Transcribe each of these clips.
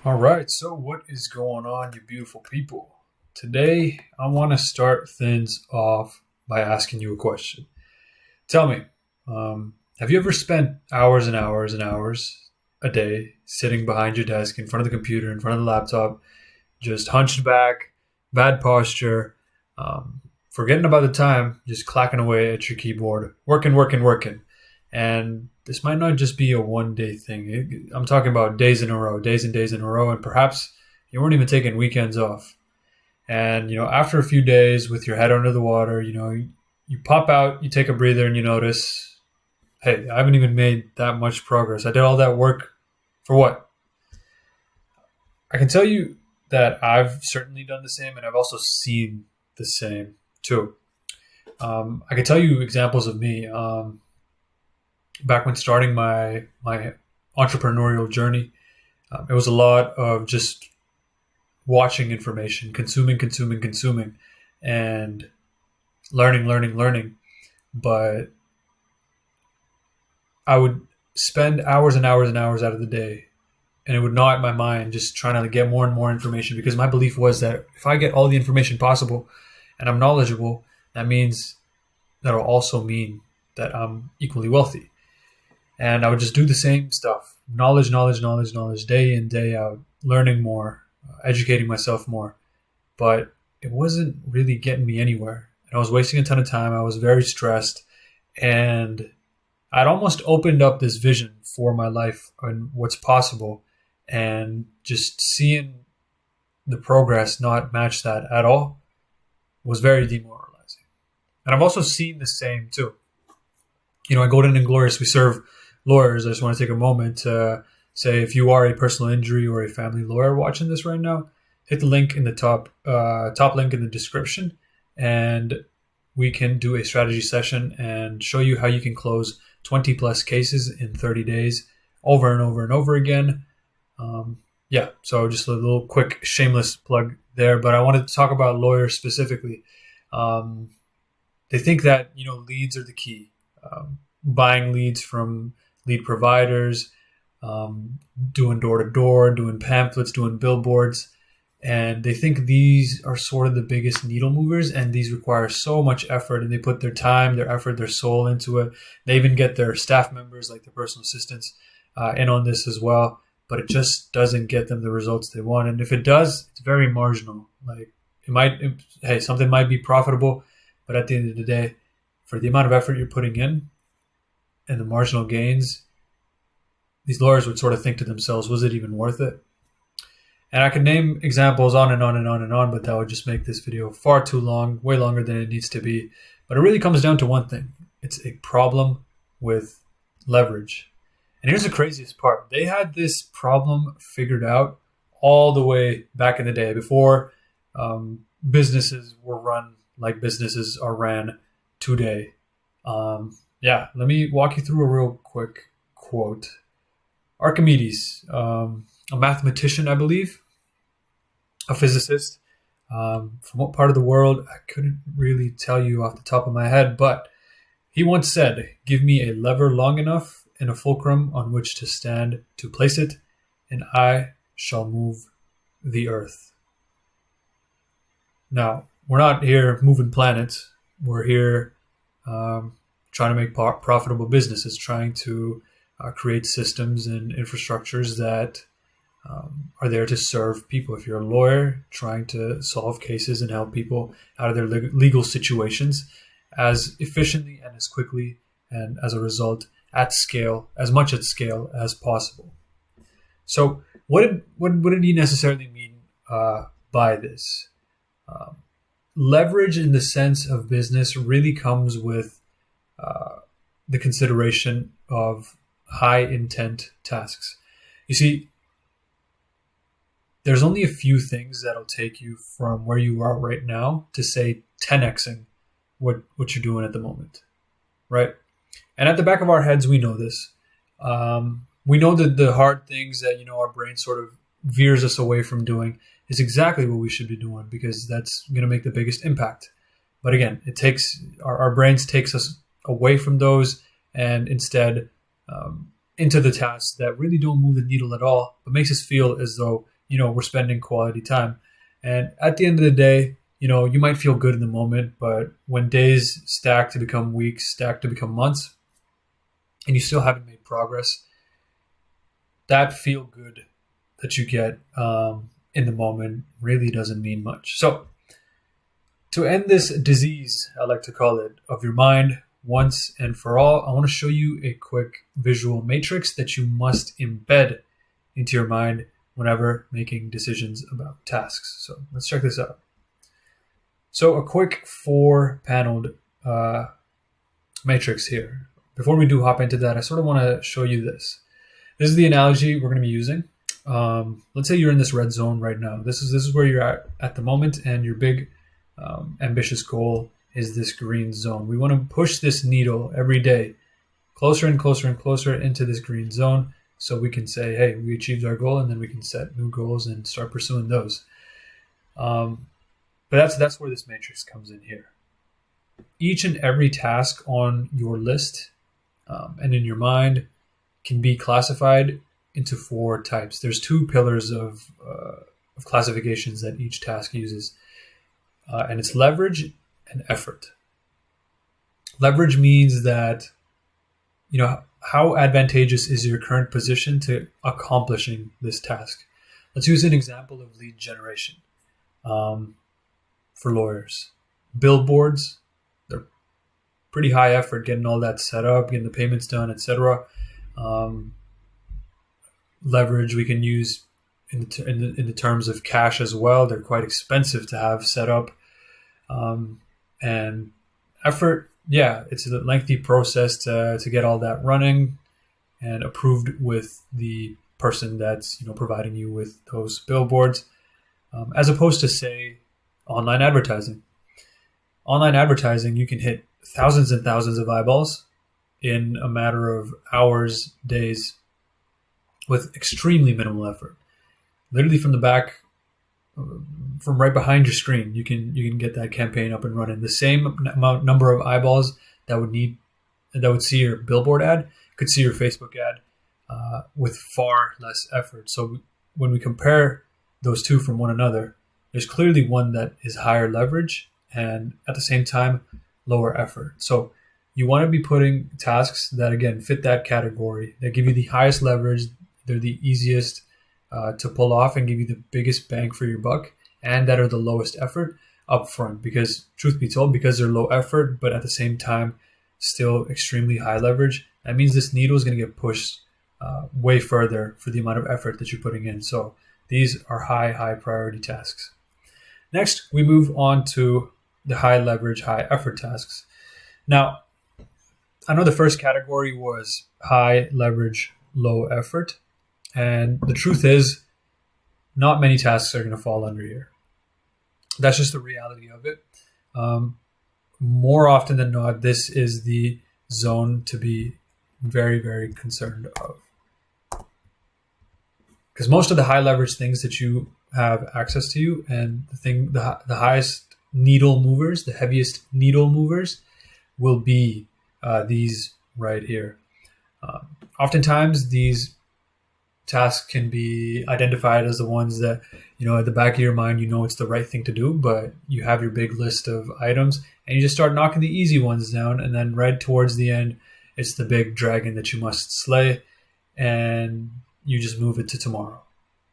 All right, so what is going on, you beautiful people? Today, I want to start things off by asking you a question. Tell me, have you ever spent hours and hours and hours a day sitting behind your desk in front of the computer, in front of the laptop, just hunched back, bad posture, forgetting about the time, just clacking away at your keyboard, working, working, working? And this might not just be a one day thing. I'm talking about days in a row, days and days in a row, and perhaps you weren't even taking weekends off. And after a few days with your head under the water, you pop out, you take a breather, and you notice, hey, I haven't even made that much progress. I did all that work for what? I can tell you that I've certainly done the same, and I've also seen the same too. I can tell you examples of me. Back when starting my entrepreneurial journey, it was a lot of just watching information, consuming, and learning. But I would spend hours and hours and hours out of the day, and it would gnaw at my mind just trying to get more and more information because my belief was that if I get all the information possible and I'm knowledgeable, that means that'll also mean that I'm equally wealthy. And I would just do the same stuff, knowledge, day in, day out, learning more, educating myself more. But it wasn't really getting me anywhere. And I was wasting a ton of time. I was very stressed. And I'd almost opened up this vision for my life and what's possible. And just seeing the progress not match that at all was very demoralizing. And I've also seen the same too. At Golden and Glorious, we serve lawyers. I just want to take a moment to say if you are a personal injury or a family lawyer watching this right now, hit the link in the top link in the description, and we can do a strategy session and show you how you can close 20 plus cases in 30 days over and over and over again. So just a little quick shameless plug there, but I wanted to talk about lawyers specifically. They think that leads are the key. Buying leads from lead providers, doing door to door, doing pamphlets, doing billboards. And they think these are sort of the biggest needle movers, and these require so much effort, and they put their time, their effort, their soul into it. They even get their staff members, like their personal assistants, in on this as well. But it just doesn't get them the results they want. And if it does, it's very marginal. Like something might be profitable, but at the end of the day, for the amount of effort you're putting in, and the marginal gains, these lawyers would sort of think to themselves, was it even worth it? And I could name examples on and on and on and on, but that would just make this video far too long, way longer than it needs to be. But it really comes down to one thing. It's a problem with leverage. And here's the craziest part. They had this problem figured out all the way back in the day before businesses were run like businesses are ran today. Let me walk you through a real quick quote. Archimedes, a mathematician, I believe, a physicist, from what part of the world, I couldn't really tell you off the top of my head, but he once said, "Give me a lever long enough and a fulcrum on which to stand to place it, and I shall move the earth." Now, we're not here moving planets. We're here trying to make profitable businesses, trying to create systems and infrastructures that are there to serve people. If you're a lawyer, trying to solve cases and help people out of their legal situations as efficiently and as quickly, and as a result, at scale, as much at scale as possible. So what did he necessarily mean by this? Leverage in the sense of business really comes with the consideration of high intent tasks. You see, there's only a few things that'll take you from where you are right now to say 10xing what you're doing at the moment, right? And at the back of our heads, we know this. We know that the hard things that our brain sort of veers us away from doing is exactly what we should be doing, because that's going to make the biggest impact. But again, it takes our brains takes us away from those and instead into the tasks that really don't move the needle at all, but makes us feel as though we're spending quality time. And at the end of the day, you might feel good in the moment, but when days stack to become weeks, stack to become months, and you still haven't made progress, that feel good that you get in the moment really doesn't mean much. So, to end this disease, I like to call it, of your mind once and for all, I want to show you a quick visual matrix that you must embed into your mind whenever making decisions about tasks. So let's check this out. So a quick 4-paneled matrix here. Before we do hop into that, I sort of want to show you this. This is the analogy we're going to be using. Let's say you're in this red zone right now. This is where you're at the moment, and your big ambitious goal is this green zone. We want to push this needle every day closer and closer and closer into this green zone, so we can say, hey, we achieved our goal, and then we can set new goals and start pursuing those. But that's where this matrix comes in here. Each and every task on your list and in your mind can be classified into 4 types. There's 2 pillars of classifications that each task uses, and it's leverage and effort. Leverage means that, how advantageous is your current position to accomplishing this task? Let's use an example of lead generation for lawyers. Billboards, they're pretty high effort getting all that set up, getting the payments done, etc. Leverage we can use in the terms of cash as well. They're quite expensive to have set up. And effort, it's a lengthy process to get all that running and approved with the person that's providing you with those billboards, as opposed to, say, online advertising. Online advertising, you can hit thousands and thousands of eyeballs in a matter of hours, days, with extremely minimal effort. Literally from the back, from right behind your screen, you can get that campaign up and running. The same number of eyeballs that would see your billboard ad could see your Facebook ad with far less effort. So when we compare those two from one another, there's clearly one that is higher leverage and at the same time lower effort. So you want to be putting tasks that, again, fit that category, that give you the highest leverage. They're the easiest to pull off and give you the biggest bang for your buck, and that are the lowest effort up front. Because truth be told, because they're low effort, but at the same time still extremely high leverage, that means this needle is going to get pushed way further for the amount of effort that you're putting in. So these are high priority tasks. Next, we move on to the high leverage, high effort tasks. Now, I know the first category was high leverage, low effort. And the truth is, not many tasks are going to fall under here. That's just the reality of it. More often than not, this is the zone to be very, very concerned of. Because most of the high leverage things that you have access to, and the highest needle movers, the heaviest needle movers, will be these right here. Oftentimes, these tasks can be identified as the ones that, at the back of your mind, it's the right thing to do, but you have your big list of items and you just start knocking the easy ones down. And then right towards the end, it's the big dragon that you must slay, and you just move it to tomorrow.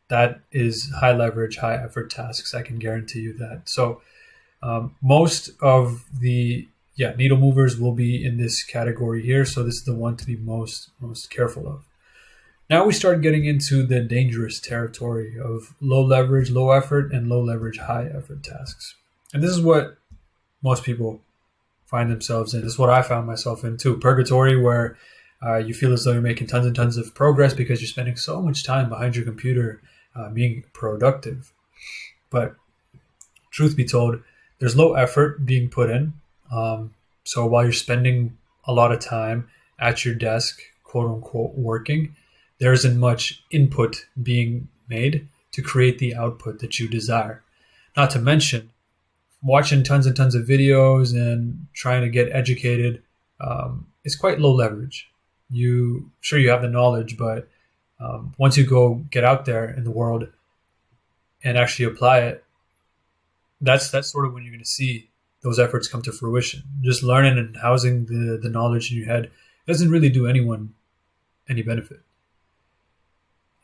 That is high leverage, high effort tasks. I can guarantee you that. So most of the needle movers will be in this category here. So this is the one to be most careful of. Now we start getting into the dangerous territory of low leverage, low effort, and low leverage, high effort tasks. And this is what most people find themselves in. This is what I found myself in too. Purgatory, where you feel as though you're making tons and tons of progress because you're spending so much time behind your computer being productive. But truth be told, there's low effort being put in. So while you're spending a lot of time at your desk, quote unquote, working, there isn't much input being made to create the output that you desire. Not to mention, watching tons and tons of videos and trying to get educated is quite low leverage. You have the knowledge, but once you go get out there in the world, and actually apply it, that's sort of when you're going to see those efforts come to fruition. Just learning and housing the knowledge in your head doesn't really do anyone any benefit.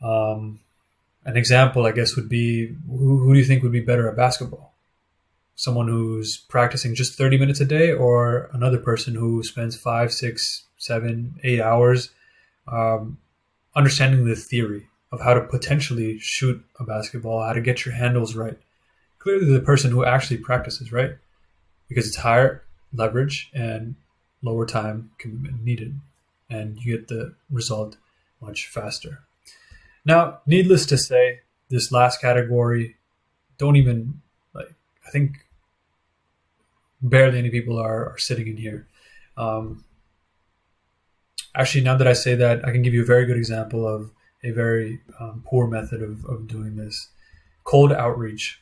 An example, I guess, would be who do you think would be better at basketball? Someone who's practicing just 30 minutes a day, or another person who spends 5, 6, 7, 8 hours understanding the theory of how to potentially shoot a basketball, how to get your handles right? Clearly the person who actually practices, right? Because it's higher leverage and lower time commitment needed, and you get the result much faster. Now, needless to say, this last category, don't even, like, I think barely any people are sitting in here. Actually, now that I say that, I can give you a very good example of a very poor method of doing this. Cold outreach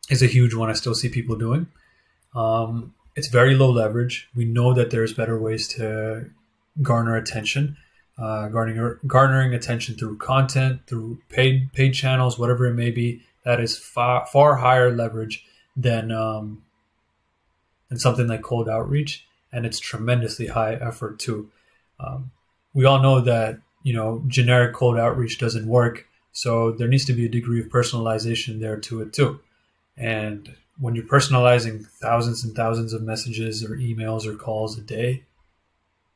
is a huge one I still see people doing. It's very low leverage. We know that there's better ways to garner attention. Garnering attention through content, through paid channels, whatever it may be, that is far higher leverage than something like cold outreach, and it's tremendously high effort too. We all know that generic cold outreach doesn't work, so there needs to be a degree of personalization there to it too. And when you're personalizing thousands and thousands of messages or emails or calls a day,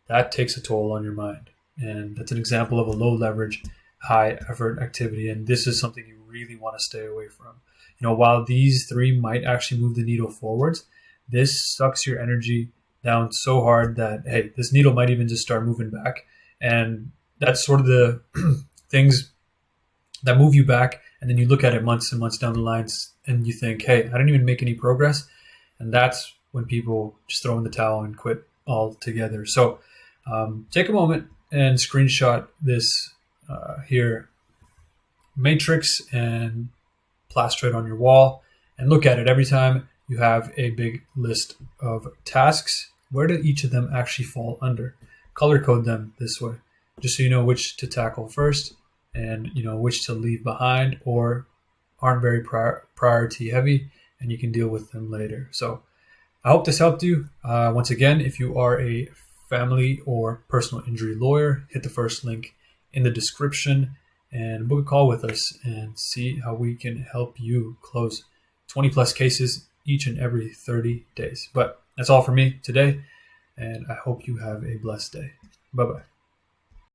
that takes a toll on your mind. And that's an example of a low leverage, high effort activity. And this is something you really want to stay away from. While these three might actually move the needle forwards, this sucks your energy down so hard that, hey, this needle might even just start moving back. And that's sort of the things that move you back. And then you look at it months and months down the lines and you think, hey, I didn't even make any progress. And that's when people just throw in the towel and quit altogether. So take a moment and screenshot this here matrix and plaster it on your wall and look at it every time you have a big list of tasks. Where do each of them actually fall under? Color code them this way, just so you know which to tackle first and which to leave behind or aren't very priority heavy, and you can deal with them later. So I hope this helped you. Once again, if you are a family or personal injury lawyer, hit the first link in the description and book a call with us and see how we can help you close 20 plus cases each and every 30 days. But that's all for me today, and I hope you have a blessed day. Bye-bye.